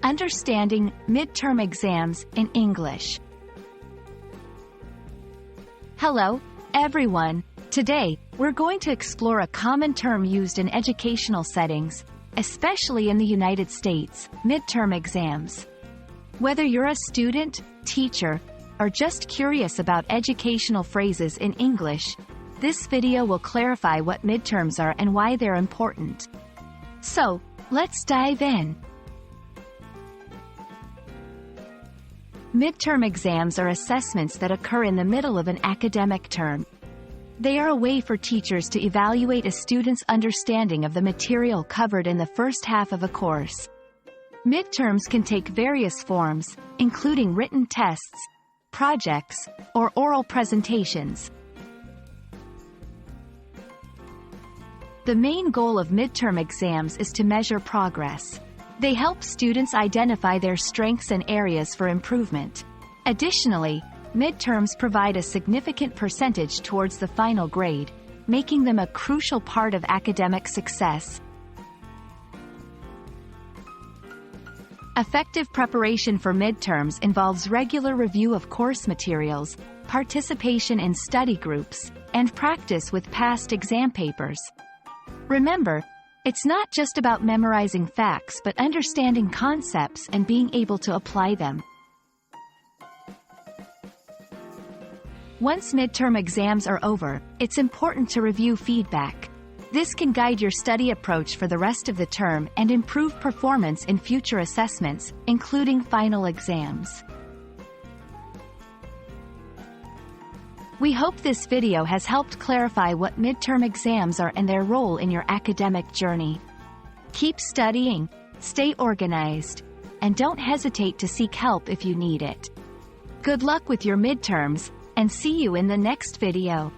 Understanding midterm exams in English. Hello, everyone. Today, we're going to explore a common term used in educational settings, especially in the United States, midterm exams. Whether you're a student, teacher, or just curious about educational phrases in English, this video will clarify what midterms are and why they're important. So, let's dive in. Midterm exams are assessments that occur in the middle of an academic term. They are a way for teachers to evaluate a student's understanding of the material covered in the first half of a course. Midterms can take various forms, including written tests, projects, or oral presentations. The main goal of midterm exams is to measure progress. They help students identify their strengths and areas for improvement. Additionally, midterms provide a significant percentage towards the final grade, making them a crucial part of academic success. Effective preparation for midterms involves regular review of course materials, participation in study groups, and practice with past exam papers. Remember, it's not just about memorizing facts but understanding concepts and being able to apply them. Once midterm exams are over, it's important to review feedback. This can guide your study approach for the rest of the term and improve performance in future assessments, including final exams. We hope this video has helped clarify what midterm exams are and their role in your academic journey. Keep studying, stay organized, and don't hesitate to seek help if you need it. Good luck with your midterms, and see you in the next video.